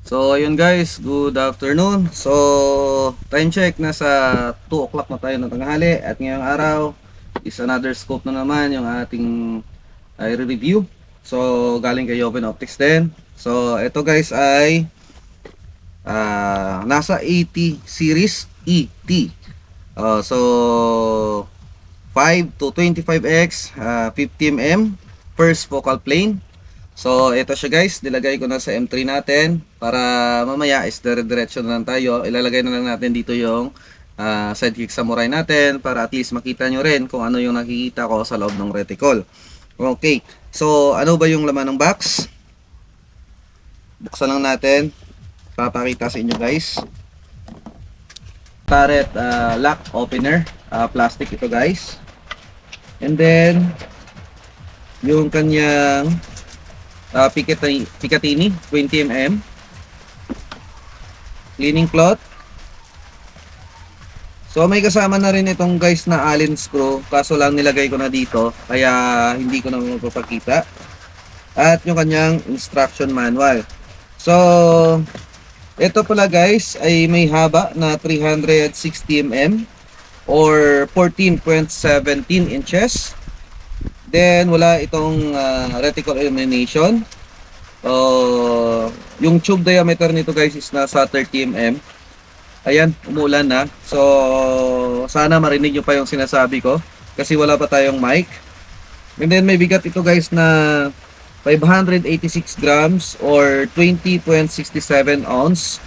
So ayun guys, good afternoon. So time check, nasa 2 o'clock na tayo ng tanghali at ngayong araw is another scope na naman yung ating review. So galing kay Open Optics din. So ito guys ay nasa 80 series ET. So 5 to 25x 50mm first focal plane. So ito siya guys, nilagay ko na sa M3 natin para mamaya is dire-diretso na lang tayo. Ilalagay na lang natin dito yung sidekick samurai natin para at least makita nyo rin kung ano yung nakikita ko sa loob ng reticle. Okay, so ano ba yung laman ng box? Buksan lang natin, papakita sa inyo guys. Turret lock opener, plastic ito guys. And then yung kanyang Picatinny 20mm cleaning cloth. So may kasama na rin itong guys na Allen screw, kaso lang nilagay ko na dito kaya hindi ko na magpapakita. At yung kanyang instruction manual. So ito pala guys ay may haba na 360mm or 14.17 inches. Then wala itong reticle illumination. Yung tube diameter nito guys is nasa 30mm. Ayan, umulan na. So sana marinig nyo pa yung sinasabi ko kasi wala pa tayong mic. And then may bigat ito guys na 586 grams or 20.67 ounce.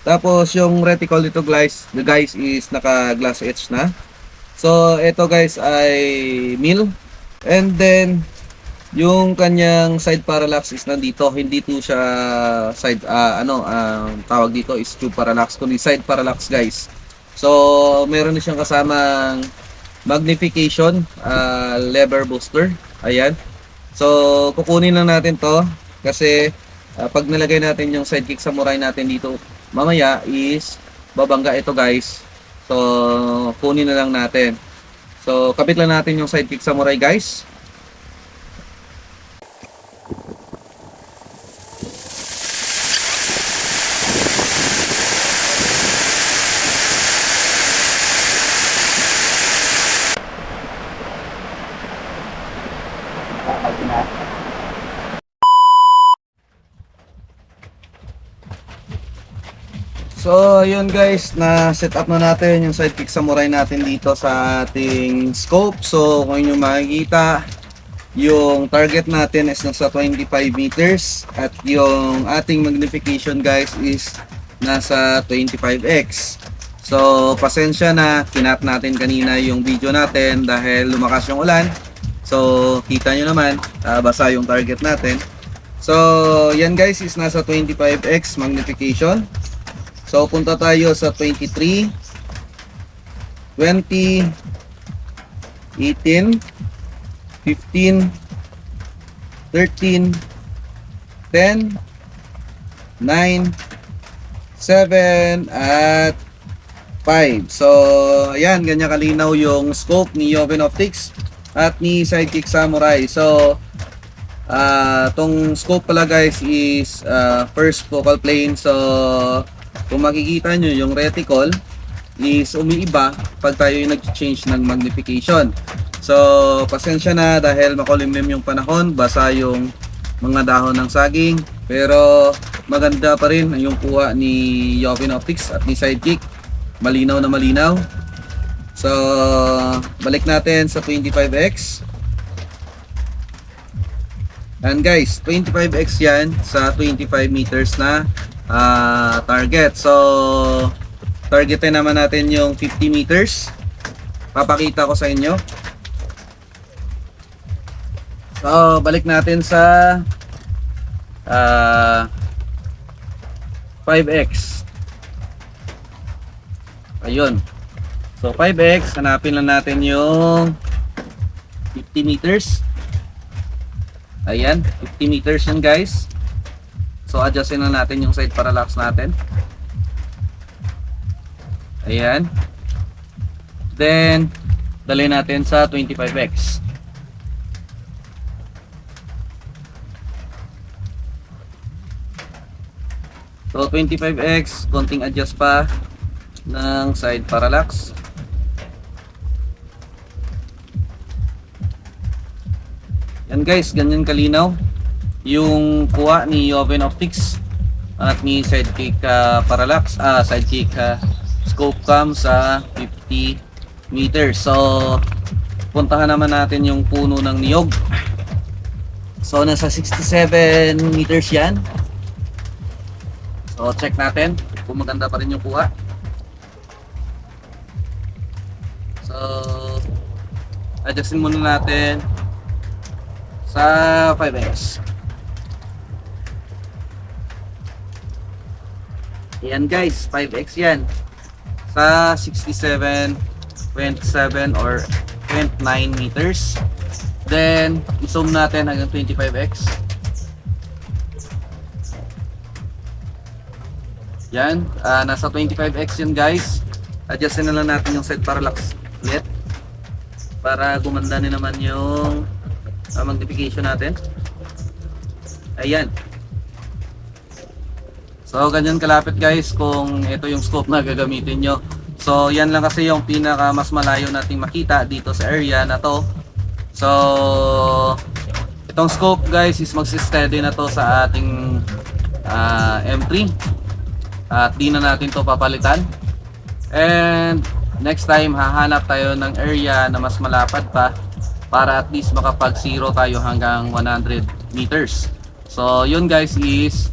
Tapos yung reticle nito guys is naka glass edge na. So ito guys ay mil. And then yung kanyang side parallax is nandito, hindi to siya side tawag dito is tube parallax, kundi side parallax guys. So meron din siyang kasamang magnification lever booster. Ayan. So kukunin lang natin to kasi pag nilagay natin yung sidekick samurai natin dito mamaya is babangga ito guys. So kunin na lang natin. So, kabit lang natin yung sidekick samurai guys. So, yun guys, na set up na natin yung sidekick samurai natin dito sa ating scope. So, kung inyo makikita, yung target natin is nasa 25 meters at yung ating magnification guys is nasa 25x. So, pasensya na, kinat natin kanina yung video natin dahil lumakas yung ulan. So, kita nyo naman, basa yung target natin. So, yan guys is nasa 25x magnification. So, punta tayo sa 23, 20, 18, 15, 13, 10, 9, 7, at 5. So, ayan, ganyan kalinaw yung scope ni Open Optics at ni Sidekick Samurai. So, tong scope pala guys is first focal plane. So, kung makikita nyo yung reticle is umiiba pag tayo yung nag-change ng magnification. So pasensya na dahil makulimlim yung panahon, basa yung mga dahon ng saging, pero maganda pa rin yung kuha ni Open Optics at ni Sidekick, malinaw na malinaw. So balik natin sa 25x. And guys, 25x yan sa 25 meters na target. So targetin naman natin yung 50 meters. Papakita ko sa inyo. So balik natin sa 5x. Ayun. So 5x, hanapin lang natin yung 50 meters. Ayan, 50 meters yan guys. So adjustin na natin yung side parallax natin. Ayan. Then dalhin natin sa 25x. So 25x, konting adjust pa ng side parallax. Yan guys, ganyan kalinaw yung kuha ni Joven Optics at ni Sidekick parallax, Sidekick scope cam sa 50 meters. So puntahan naman natin yung puno ng niyog. So nasa 67 meters yan. So check natin kung maganda pa rin yung kuha. So adjustin muna natin sa 5x. Ayan guys, 5x yan sa 67.7 or 0.9 meters. Then i-zoom natin hanggang 25x. Yan, nasa 25x yun guys. Adjustin na lang natin yung side parallax ulit para gumanda na naman yung magnification natin. Ayan. So ganyan kalapit guys kung ito yung scope na gagamitin nyo. So yan lang kasi yung pinaka mas malayo nating makita dito sa area na to. So itong scope guys is magsi-steady na to sa ating M3 at di na natin to papalitan. And next time hahanap tayo ng area na mas malapad pa para at least makapag zero tayo hanggang 100 meters. So yun guys is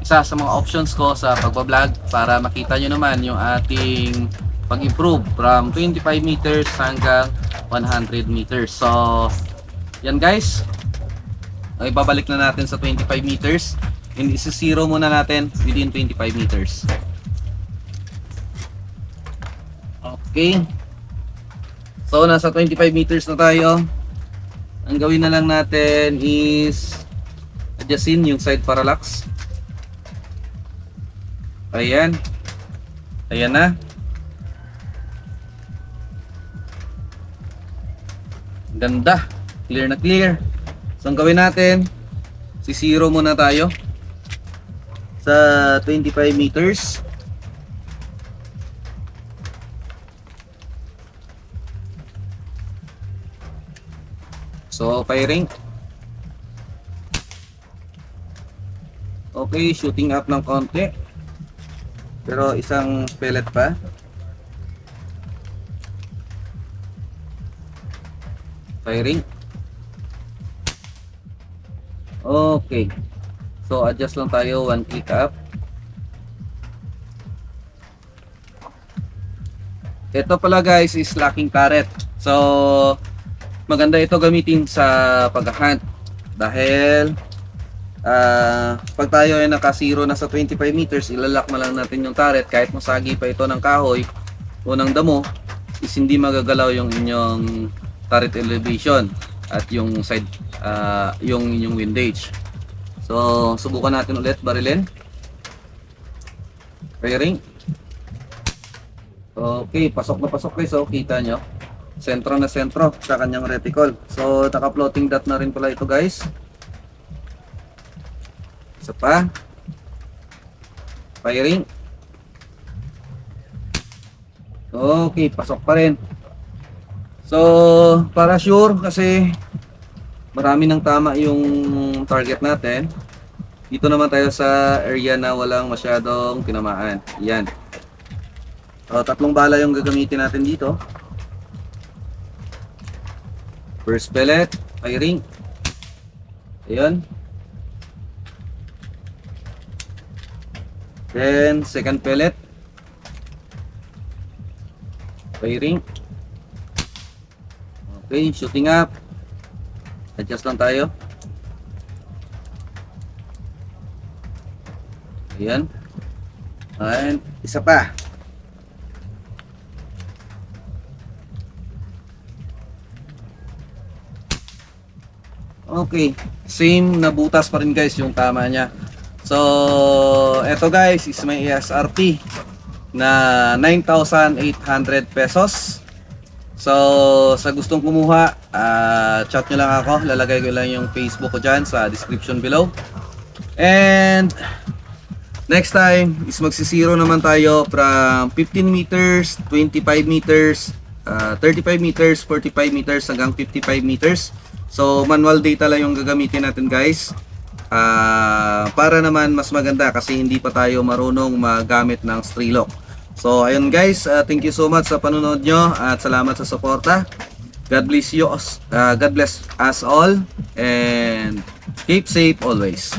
isa sa mga options ko sa pagbablog para makita nyo naman yung ating pag-improve from 25 meters hanggang 100 meters. So yan guys, ibabalik na natin sa 25 meters and isi-zero muna natin within 25 meters. Okay. So nasa 25 meters na tayo. Ang gawin na lang natin is adjustin yung side parallax. Ayan. Ayan na. Ganda. Clear na clear. So ang gawin natin, si-zero muna tayo sa 25 meters. So firing. Okay, shooting up ng konti. Pero isang pellet pa. Firing. Okay. So adjust lang tayo, one click up. Ito pala guys is locking turret. So maganda ito gamitin sa pag-hunt dahil pag tayo ay naka-zero na sa 25 meters, ilalak na lang natin yung turret kahit masagi pa ito ng kahoy o ng damo is hindi magagalaw yung inyong turret elevation at yung side yung inyong windage. So subukan natin ulit barilin. Firing. Okay, pasok na pasok guys. So kita nyo sentro na sentro sa kanyang reticle. So naka-floating dot na rin pala ito guys. Isa pa. Firing. Okay, pasok pa rin. So para sure kasi marami ng tama yung target natin, dito naman tayo sa area na walang masyadong tinamaan. Yan. So tatlong bala yung gagamitin natin dito. First pellet, firing. Ayun. Then second pellet. Firing. Okay, shooting up. Adjust lang tayo. Ayan. And isa pa. Okay, same na butas pa rin guys yung tama niya. So, eto guys is may ESRP na 9,800 pesos. So, sa gustong kumuha, chat nyo lang ako. Lalagay ko lang yung Facebook ko dyan sa description below. And next time is magsisiro naman tayo from 15 meters, 25 meters, 35 meters, 45 meters hanggang 55 meters. So manual data lang yung gagamitin natin guys. Para naman mas maganda kasi hindi pa tayo marunong magamit ng Strelok. So ayun guys, thank you so much sa panunod nyo at salamat sa suporta. God bless you, God bless us all and keep safe always.